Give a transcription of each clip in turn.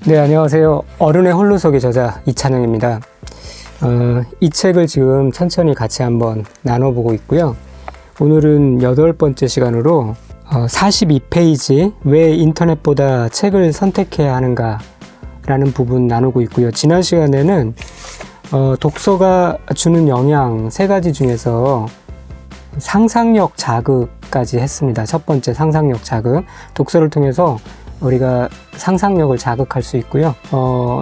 네, 안녕하세요. 어른의 홀로서기 저자 이찬영입니다. 이 책을 지금 천천히 같이 한번 나눠보고 있고요. 오늘은 8번째 시간으로 42페이지 왜 인터넷보다 책을 선택해야 하는가 라는 부분 나누고 있고요. 지난 시간에는 독서가 주는 영향 3가지 중에서 상상력 자극까지 했습니다. 첫 번째, 상상력 자극. 독서를 통해서 우리가 상상력을 자극할 수 있고요.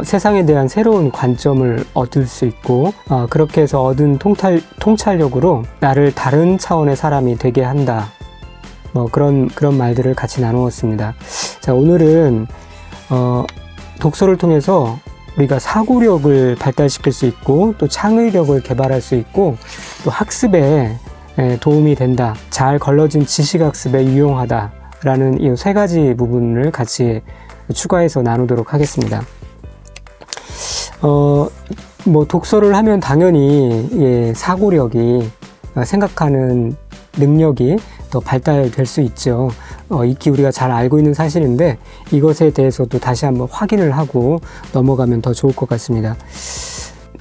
세상에 대한 새로운 관점을 얻을 수 있고, 그렇게 해서 얻은 통찰력으로 나를 다른 차원의 사람이 되게 한다. 그런 말들을 같이 나누었습니다. 자, 오늘은 독서를 통해서 우리가 사고력을 발달시킬 수 있고, 또 창의력을 개발할 수 있고, 또 학습에 도움이 된다. 잘 걸러진 지식학습에 유용하다. 라는 이 3가지 부분을 같이 추가해서 나누도록 하겠습니다. 독서를 하면 당연히 사고력이, 생각하는 능력이 더 발달될 수 있죠. 익히 우리가 잘 알고 있는 사실인데 이것에 대해서도 다시 한번 확인을 하고 넘어가면 더 좋을 것 같습니다.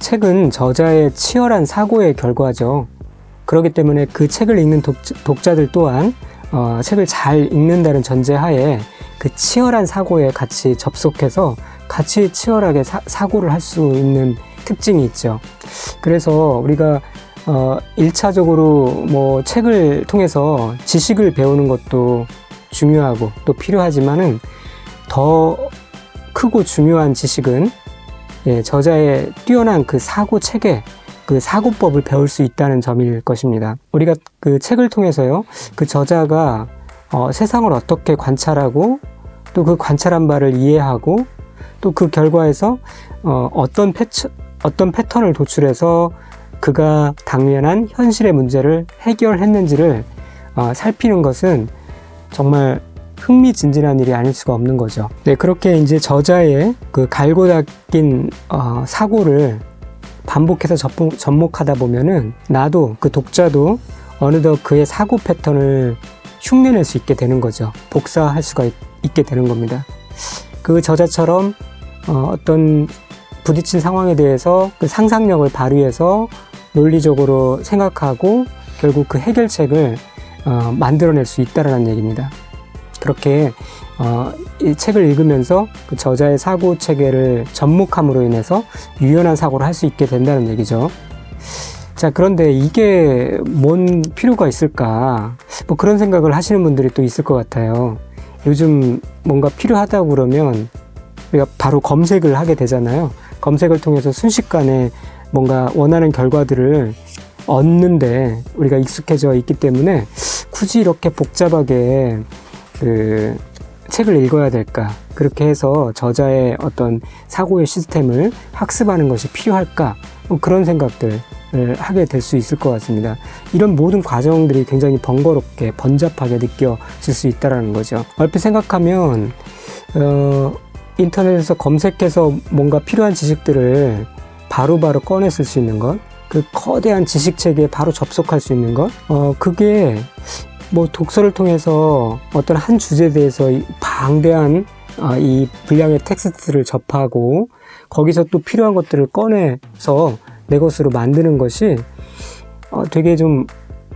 책은 저자의 치열한 사고의 결과죠. 그렇기 때문에 그 책을 읽는 독자들 또한 책을 잘 읽는다는 전제하에 그 치열한 사고에 같이 접속해서 같이 치열하게 사고를 할 수 있는 특징이 있죠. 그래서 우리가 1차적으로 책을 통해서 지식을 배우는 것도 중요하고 또 필요하지만은 더 크고 중요한 지식은 저자의 뛰어난 그 사고 체계, 그 사고법을 배울 수 있다는 점일 것입니다. 우리가 그 책을 통해서요, 그 저자가 세상을 어떻게 관찰하고 또 그 관찰한 바를 이해하고 또 그 결과에서 어떤 패턴을 도출해서 그가 당면한 현실의 문제를 해결했는지를 살피는 것은 정말 흥미진진한 일이 아닐 수가 없는 거죠. 네, 그렇게 이제 저자의 그 갈고 닦인 사고를 반복해서 접목하다 보면은 나도, 그 독자도 어느덧 그의 사고 패턴을 흉내낼 수 있게 되는 거죠. 복사할 수가 있게 되는 겁니다. 그 저자처럼 어떤 부딪힌 상황에 대해서 그 상상력을 발휘해서 논리적으로 생각하고 결국 그 해결책을 만들어낼 수 있다는 얘기입니다. 그렇게 이 책을 읽으면서 그 저자의 사고 체계를 접목함으로 인해서 유연한 사고를 할 수 있게 된다는 얘기죠. 자, 그런데 이게 뭔 필요가 있을까? 그런 생각을 하시는 분들이 또 있을 것 같아요. 요즘 뭔가 필요하다고 그러면 우리가 바로 검색을 하게 되잖아요. 검색을 통해서 순식간에 뭔가 원하는 결과들을 얻는데 우리가 익숙해져 있기 때문에 굳이 이렇게 복잡하게 책을 읽어야 될까? 그렇게 해서 저자의 어떤 사고의 시스템을 학습하는 것이 필요할까? 그런 생각들을 하게 될 수 있을 것 같습니다. 이런 모든 과정들이 굉장히 번거롭게, 번잡하게 느껴질 수 있다는 거죠. 얼핏 생각하면 인터넷에서 검색해서 뭔가 필요한 지식들을 바로바로 꺼내 쓸 수 있는 것, 그 거대한 지식체계에 바로 접속할 수 있는 것, 그게 독서를 통해서 어떤 한 주제에 대해서 방대한 이 분량의 텍스트를 접하고 거기서 또 필요한 것들을 꺼내서 내 것으로 만드는 것이 되게 좀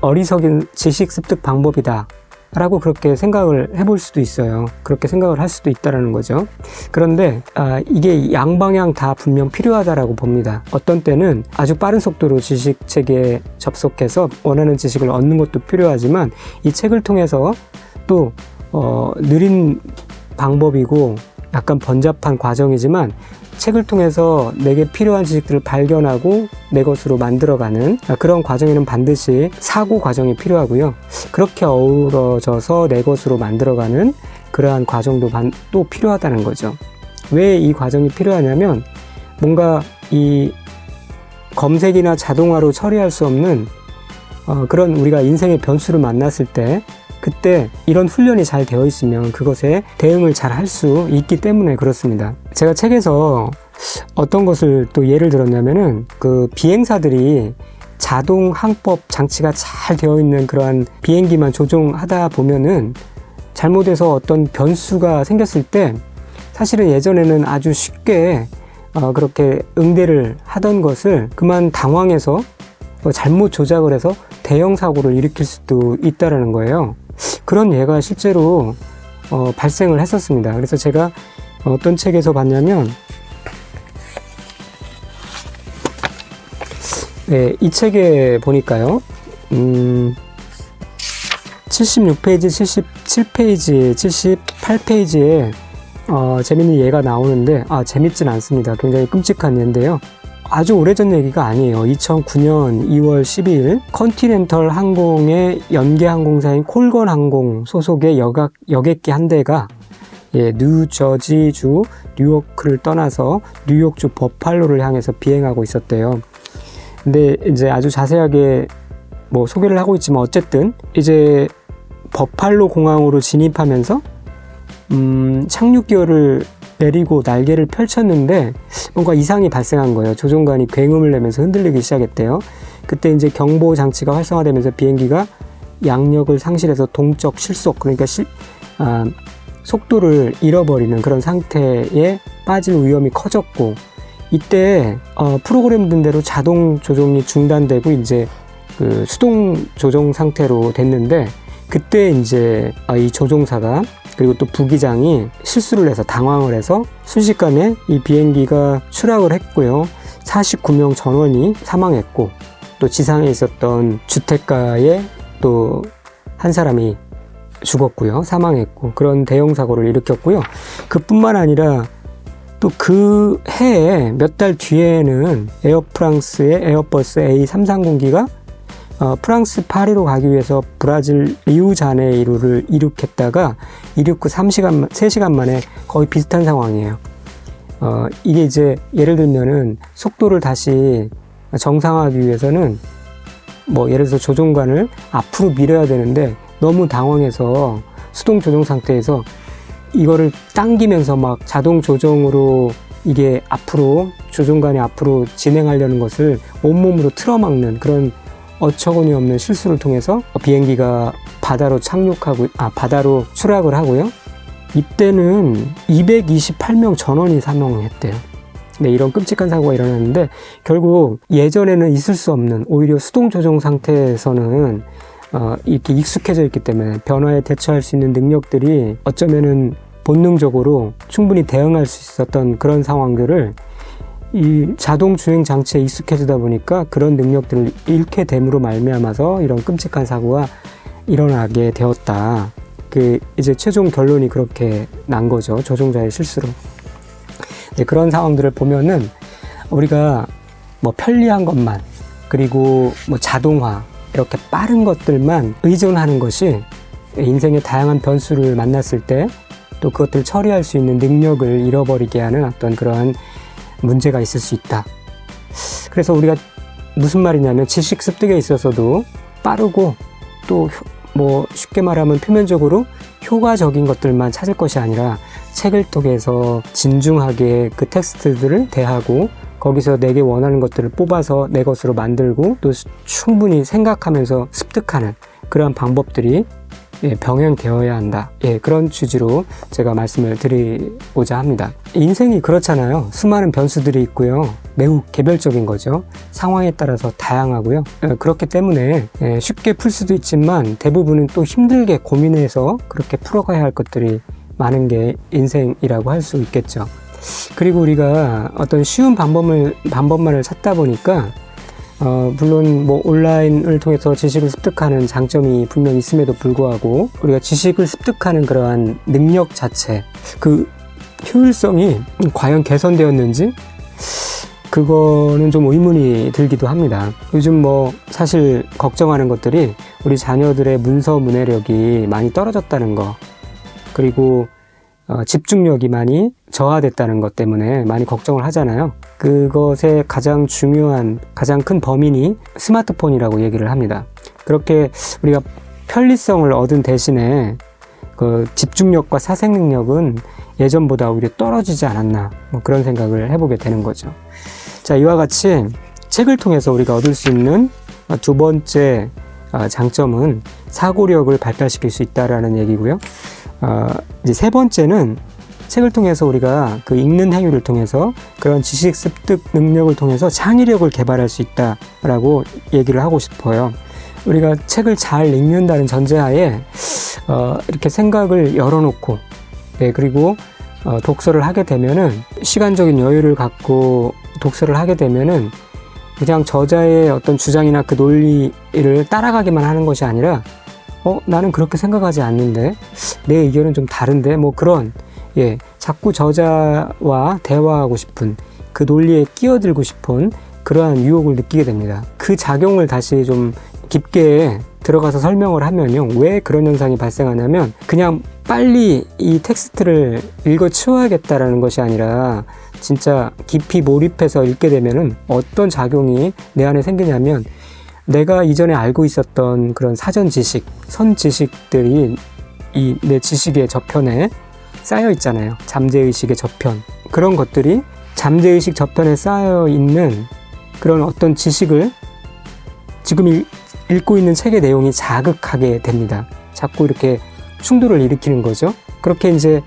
어리석은 지식 습득 방법이다 라고 그렇게 생각을 해볼 수도 있어요. 그렇게 생각을 할 수도 있다는 거죠. 그런데 이게 양방향 다 분명 필요하다라고 봅니다. 어떤 때는 아주 빠른 속도로 지식 체계에 접속해서 원하는 지식을 얻는 것도 필요하지만 이 책을 통해서 또 느린 방법이고 약간 번잡한 과정이지만 책을 통해서 내게 필요한 지식들을 발견하고 내 것으로 만들어가는 그런 과정에는 반드시 사고 과정이 필요하고요. 그렇게 어우러져서 내 것으로 만들어가는 그러한 과정도 또 필요하다는 거죠. 왜 이 과정이 필요하냐면 뭔가 이 검색이나 자동화로 처리할 수 없는 그런 우리가 인생의 변수를 만났을 때 그때 이런 훈련이 잘 되어 있으면 그것에 대응을 잘 할 수 있기 때문에 그렇습니다. 제가 책에서 어떤 것을 또 예를 들었냐면은 그 비행사들이 자동 항법 장치가 잘 되어 있는 그러한 비행기만 조종하다 보면은 잘못해서 어떤 변수가 생겼을 때 사실은 예전에는 아주 쉽게 그렇게 응대를 하던 것을 그만 당황해서 잘못 조작을 해서 대형 사고를 일으킬 수도 있다라는 거예요. 그런 예가 실제로 발생을 했었습니다. 그래서 제가 어떤 책에서 봤냐면, 네, 이 책에 보니까요, 76페이지, 77페이지, 78페이지에 재밌는 예가 나오는데, 재밌진 않습니다. 굉장히 끔찍한 예인데요. 아주 오래전 얘기가 아니에요. 2009년 2월 12일 컨티넨털 항공의 연계 항공사인 콜건 항공 소속의 여객기 한 대가 뉴저지주 뉴요크를 떠나서 뉴욕주 버팔로를 향해서 비행하고 있었대요. 근데 이제 아주 자세하게 뭐 소개를 하고 있지만, 어쨌든 이제 버팔로 공항으로 진입하면서 착륙기어를 내리고 날개를 펼쳤는데 뭔가 이상이 발생한 거예요. 조종관이 굉음을 내면서 흔들리기 시작했대요. 그때 이제 경보 장치가 활성화되면서 비행기가 양력을 상실해서 동적 실속, 그러니까 속도를 잃어버리는 그런 상태에 빠질 위험이 커졌고, 이때 프로그램된 대로 자동 조종이 중단되고 이제 그 수동 조종 상태로 됐는데, 그때 이제 이 조종사가 그리고 또 부기장이 실수를 해서 당황을 해서 순식간에 이 비행기가 추락을 했고요. 49명 전원이 사망했고, 또 지상에 있었던 주택가에 또 한 사람이 죽었고요. 사망했고, 그런 대형 사고를 일으켰고요. 그뿐만 아니라 또 그 해에 몇 달 뒤에는 에어프랑스의 에어버스 A330기가 프랑스 파리로 가기 위해서 브라질 리우자네이루를 이륙했다가 이륙 후 3시간 만에 거의 비슷한 상황이에요. 이게 이제 예를 들면은 속도를 다시 정상화하기 위해서는 뭐 예를 들어서 조종관을 앞으로 밀어야 되는데 너무 당황해서 수동 조종 상태에서 이거를 당기면서 막 자동 조종으로 이게 앞으로 조종관이 앞으로 진행하려는 것을 온몸으로 틀어막는 그런 어처구니 없는 실수를 통해서 비행기가 바다로 바다로 추락을 하고요. 이때는 228명 전원이 사망했대요. 네, 이런 끔찍한 사고가 일어났는데, 결국 예전에는 있을 수 없는, 오히려 수동 조종 상태에서는 이렇게 익숙해져 있기 때문에 변화에 대처할 수 있는 능력들이 어쩌면은 본능적으로 충분히 대응할 수 있었던 그런 상황들을 이 자동 주행 장치에 익숙해지다 보니까 그런 능력들을 잃게 됨으로 말미암아서 이런 끔찍한 사고가 일어나게 되었다. 이제 최종 결론이 그렇게 난 거죠. 조종자의 실수로. 네, 그런 상황들을 보면은 우리가 뭐 편리한 것만, 그리고 뭐 자동화, 이렇게 빠른 것들만 의존하는 것이 인생의 다양한 변수를 만났을 때 또 그것들을 처리할 수 있는 능력을 잃어버리게 하는 어떤 그런 문제가 있을 수 있다. 그래서 우리가 무슨 말이냐면, 지식 습득에 있어서도 빠르고 또 뭐 쉽게 말하면 표면적으로 효과적인 것들만 찾을 것이 아니라 책을 통해서 진중하게 그 텍스트들을 대하고 거기서 내게 원하는 것들을 뽑아서 내 것으로 만들고 또 충분히 생각하면서 습득하는 그러한 방법들이 병행되어야 한다. 그런 취지로 제가 말씀을 드리고자 합니다. 인생이 그렇잖아요. 수많은 변수들이 있고요. 매우 개별적인 거죠. 상황에 따라서 다양하고요. 그렇기 때문에 쉽게 풀 수도 있지만 대부분은 또 힘들게 고민해서 그렇게 풀어가야 할 것들이 많은 게 인생이라고 할 수 있겠죠. 그리고 우리가 어떤 쉬운 방법만을 찾다 보니까 물론 뭐 온라인을 통해서 지식을 습득하는 장점이 분명 있음에도 불구하고 우리가 지식을 습득하는 그러한 능력 자체, 그 효율성이 과연 개선되었는지 그거는 좀 의문이 들기도 합니다. 요즘 뭐 사실 걱정하는 것들이 우리 자녀들의 문서 문해력이 많이 떨어졌다는 거, 그리고 집중력이 많이 저하됐다는 것 때문에 많이 걱정을 하잖아요. 그것의 가장 중요한, 가장 큰 범인이 스마트폰이라고 얘기를 합니다. 그렇게 우리가 편리성을 얻은 대신에 그 집중력과 사색 능력은 예전보다 오히려 떨어지지 않았나, 뭐 그런 생각을 해보게 되는 거죠. 자, 이와 같이 책을 통해서 우리가 얻을 수 있는 두 번째 장점은 사고력을 발달시킬 수 있다라는 얘기고요. 이제 세 번째는 책을 통해서 우리가 그 읽는 행위를 통해서 그런 지식 습득 능력을 통해서 창의력을 개발할 수 있다라고 얘기를 하고 싶어요. 우리가 책을 잘 읽는다는 전제하에 이렇게 생각을 열어놓고, 네, 그리고 독서를 하게 되면은, 시간적인 여유를 갖고 독서를 하게 되면은 그냥 저자의 어떤 주장이나 그 논리를 따라가기만 하는 것이 아니라 나는 그렇게 생각하지 않는데, 내 의견은 좀 다른데, 뭐 그런, 자꾸 저자와 대화하고 싶은, 그 논리에 끼어들고 싶은 그러한 유혹을 느끼게 됩니다. 그 작용을 다시 좀 깊게 들어가서 설명을 하면요, 왜 그런 현상이 발생하냐면, 그냥 빨리 이 텍스트를 읽어 치워야겠다라는 것이 아니라 진짜 깊이 몰입해서 읽게 되면은 어떤 작용이 내 안에 생기냐면, 내가 이전에 알고 있었던 그런 사전 지식, 선 지식들이 이 내 지식의 저편에 쌓여 있잖아요. 잠재의식의 저편. 그런 것들이 잠재의식 저편에 쌓여 있는 그런 어떤 지식을 지금 읽고 있는 책의 내용이 자극하게 됩니다. 자꾸 이렇게 충돌을 일으키는 거죠. 그렇게 이제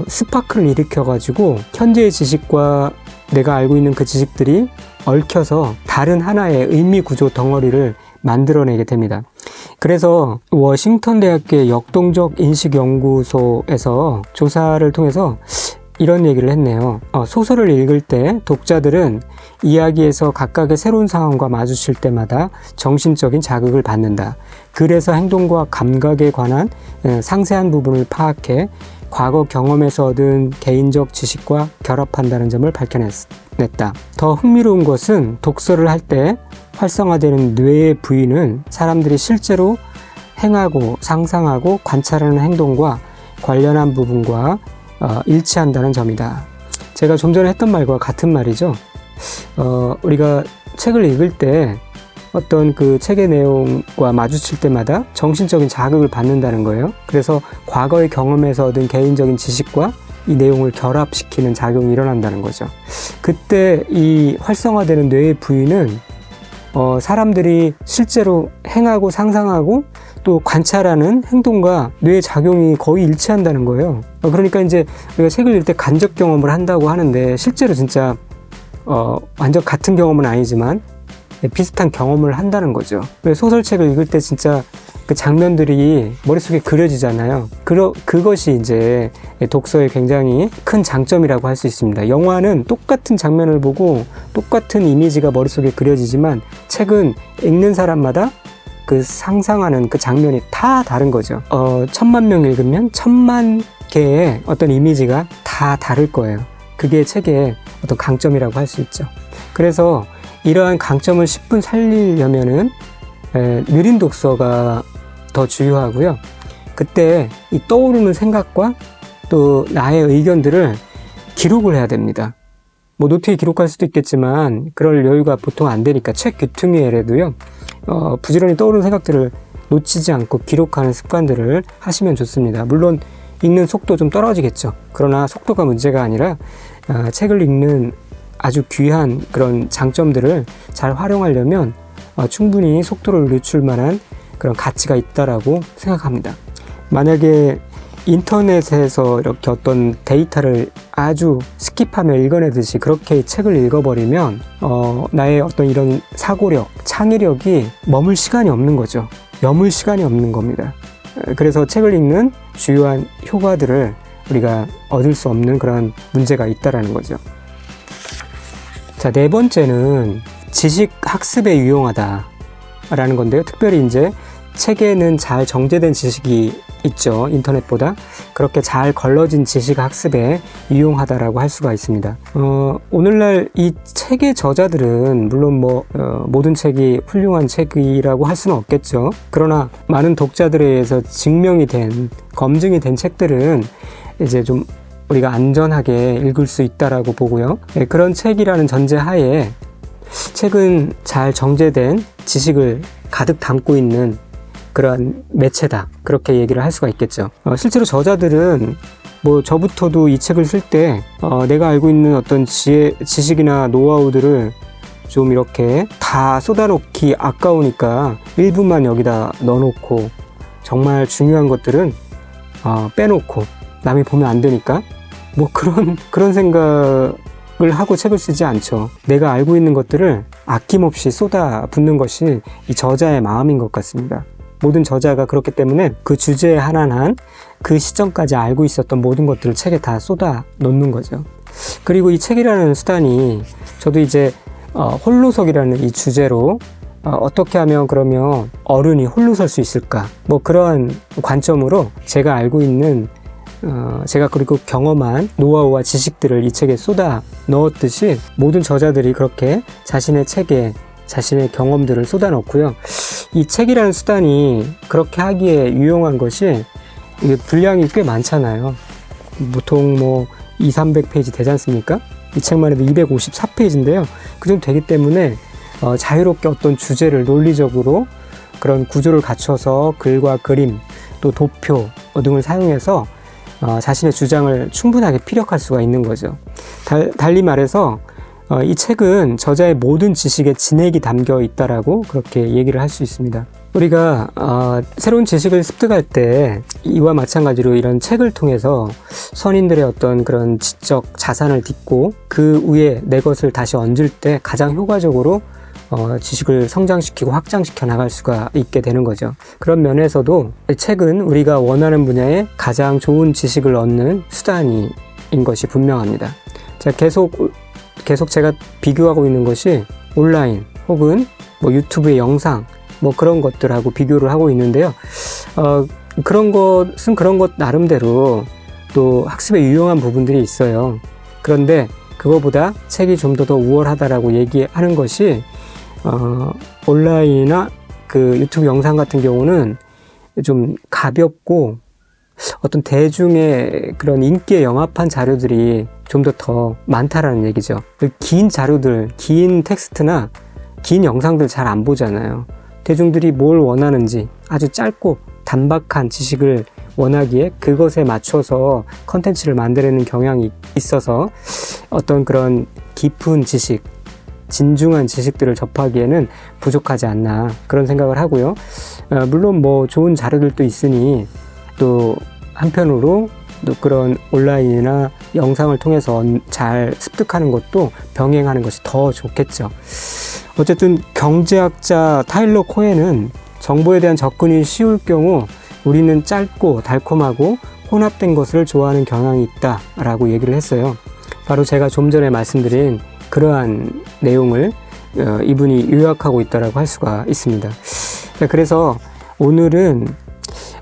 스파크를 일으켜가지고 현재의 지식과 내가 알고 있는 그 지식들이 얽혀서 다른 하나의 의미 구조 덩어리를 만들어내게 됩니다. 그래서 워싱턴 대학교의 역동적 인식연구소에서 조사를 통해서 이런 얘기를 했네요. 소설을 읽을 때 독자들은 이야기에서 각각의 새로운 상황과 마주칠 때마다 정신적인 자극을 받는다. 그래서 행동과 감각에 관한 상세한 부분을 파악해 과거 경험에서 얻은 개인적 지식과 결합한다는 점을 밝혀냈다. 더 흥미로운 것은 독서를 할 때 활성화되는 뇌의 부위는 사람들이 실제로 행하고 상상하고 관찰하는 행동과 관련한 부분과 일치한다는 점이다. 제가 좀 전에 했던 말과 같은 말이죠. 우리가 책을 읽을 때 어떤 그 책의 내용과 마주칠 때마다 정신적인 자극을 받는다는 거예요. 그래서 과거의 경험에서 얻은 개인적인 지식과 이 내용을 결합시키는 작용이 일어난다는 거죠. 그때 이 활성화되는 뇌의 부위는 사람들이 실제로 행하고 상상하고 또 관찰하는 행동과 뇌의 작용이 거의 일치한다는 거예요. 그러니까 이제 우리가 책을 읽을 때 간접 경험을 한다고 하는데, 실제로 진짜 완전 같은 경험은 아니지만 비슷한 경험을 한다는 거죠. 소설책을 읽을 때 진짜 그 장면들이 머릿속에 그려지잖아요. 그것이 이제 독서의 굉장히 큰 장점이라고 할 수 있습니다. 영화는 똑같은 장면을 보고 똑같은 이미지가 머릿속에 그려지지만, 책은 읽는 사람마다 그 상상하는 그 장면이 다 다른 거죠. 1000만 명 읽으면 1000만 개의 어떤 이미지가 다 다를 거예요. 그게 책의 어떤 강점이라고 할 수 있죠. 그래서 이러한 강점을 10분 살리려면은 느린 독서가 더 중요하고요. 그때 이 떠오르는 생각과 또 나의 의견들을 기록을 해야 됩니다. 뭐 노트에 기록할 수도 있겠지만 그럴 여유가 보통 안 되니까 책 귀퉁이에라도요, 부지런히 떠오르는 생각들을 놓치지 않고 기록하는 습관들을 하시면 좋습니다. 물론 읽는 속도 좀 떨어지겠죠. 그러나 속도가 문제가 아니라 책을 읽는 아주 귀한 그런 장점들을 잘 활용하려면 충분히 속도를 늦출 만한 그런 가치가 있다라고 생각합니다. 만약에 인터넷에서 이렇게 어떤 데이터를 아주 스킵하며 읽어내듯이 그렇게 책을 읽어버리면 나의 어떤 이런 사고력, 창의력이 머물 시간이 없는 거죠. 머물 시간이 없는 겁니다. 그래서 책을 읽는 주요한 효과들을 우리가 얻을 수 없는 그런 문제가 있다라는 거죠. 자, 네 번째는 지식 학습에 유용하다라는 건데요. 특별히 이제 책에는 잘 정제된 지식이 있죠. 인터넷보다. 그렇게 잘 걸러진 지식 학습에 유용하다라고 할 수가 있습니다. 오늘날 이 책의 저자들은 물론 모든 책이 훌륭한 책이라고 할 수는 없겠죠. 그러나 많은 독자들에 의해서 증명이 된, 검증이 된 책들은 이제 좀 우리가 안전하게 읽을 수 있다라고 보고요. 그런 책이라는 전제하에 책은 잘 정제된 지식을 가득 담고 있는 그런 매체다, 그렇게 얘기를 할 수가 있겠죠. 실제로 저자들은 저부터도 이 책을 쓸 때 내가 알고 있는 어떤 지식이나 노하우들을 좀 이렇게 다 쏟아놓기 아까우니까 일부만 여기다 넣어놓고 정말 중요한 것들은 빼놓고, 남이 보면 안 되니까 뭐 그런 생각을 하고 책을 쓰지 않죠. 내가 알고 있는 것들을 아낌없이 쏟아붓는 것이 이 저자의 마음인 것 같습니다. 모든 저자가 그렇기 때문에 그 주제에 한한 그 시점까지 알고 있었던 모든 것들을 책에 다 쏟아 놓는 거죠. 그리고 이 책이라는 수단이 저도 이제 홀로서기라는 이 주제로 어떻게 하면 그러면 어른이 홀로 설 수 있을까, 뭐 그러한 관점으로 제가 알고 있는 제가 그리고 경험한 노하우와 지식들을 이 책에 쏟아 넣었듯이 모든 저자들이 그렇게 자신의 책에 자신의 경험들을 쏟아 넣고요. 이 책이라는 수단이 그렇게 하기에 유용한 것이 이게 분량이 꽤 많잖아요. 보통 뭐 200~300페이지 되지 않습니까? 이 책만 해도 254페이지인데요. 그 정도 되기 때문에 자유롭게 어떤 주제를 논리적으로 그런 구조를 갖춰서 글과 그림 또 도표 등을 사용해서 자신의 주장을 충분하게 피력할 수가 있는 거죠. 달리 말해서 이 책은 저자의 모든 지식의 진액이 담겨 있다라고 그렇게 얘기를 할 수 있습니다. 우리가 새로운 지식을 습득할 때 이와 마찬가지로 이런 책을 통해서 선인들의 어떤 그런 지적 자산을 딛고 그 위에 내 것을 다시 얹을 때 가장 효과적으로 지식을 성장시키고 확장시켜 나갈 수가 있게 되는 거죠. 그런 면에서도 책은 우리가 원하는 분야에 가장 좋은 지식을 얻는 수단인 것이 분명합니다. 자, 계속 제가 비교하고 있는 것이 온라인 혹은 뭐 유튜브의 영상 뭐 그런 것들하고 비교를 하고 있는데요. 그런 것은 그런 것 나름대로 또 학습에 유용한 부분들이 있어요. 그런데 그거보다 책이 좀 더 우월하다라고 얘기하는 것이 온라인이나 그 유튜브 영상 같은 경우는 좀 가볍고 어떤 대중의 그런 인기에 영합한 자료들이 좀 더 많다라는 얘기죠. 긴 자료들, 긴 텍스트나 긴 영상들 잘 안 보잖아요. 대중들이 뭘 원하는지 아주 짧고 단박한 지식을 원하기에 그것에 맞춰서 컨텐츠를 만들어내는 경향이 있어서 어떤 그런 깊은 지식, 진중한 지식들을 접하기에는 부족하지 않나 그런 생각을 하고요. 물론 뭐 좋은 자료들도 있으니 또 한편으로 또 그런 온라인이나 영상을 통해서 잘 습득하는 것도 병행하는 것이 더 좋겠죠. 어쨌든 경제학자 타일러 코헨은 정보에 대한 접근이 쉬울 경우 우리는 짧고 달콤하고 혼합된 것을 좋아하는 경향이 있다라고 얘기를 했어요. 바로 제가 좀 전에 말씀드린 그러한 내용을 이분이 요약하고 있다라고 할 수가 있습니다. 그래서 오늘은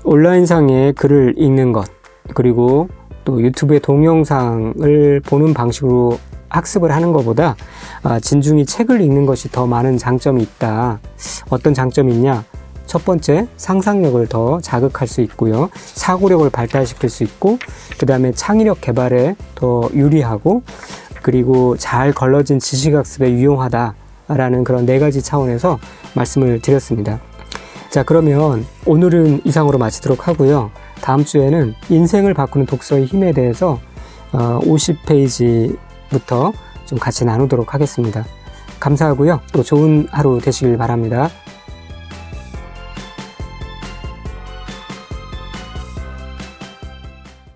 온라인상의 글을 읽는 것 그리고 또 유튜브의 동영상을 보는 방식으로 학습을 하는 것보다 진중히 책을 읽는 것이 더 많은 장점이 있다. 어떤 장점이 있냐? 첫 번째, 상상력을 더 자극할 수 있고요. 사고력을 발달시킬 수 있고, 그 다음에 창의력 개발에 더 유리하고, 그리고 잘 걸러진 지식학습에 유용하다라는 그런 4가지 차원에서 말씀을 드렸습니다. 자, 그러면 오늘은 이상으로 마치도록 하고요. 다음 주에는 인생을 바꾸는 독서의 힘에 대해서 50페이지부터 좀 같이 나누도록 하겠습니다. 감사하고요. 또 좋은 하루 되시길 바랍니다.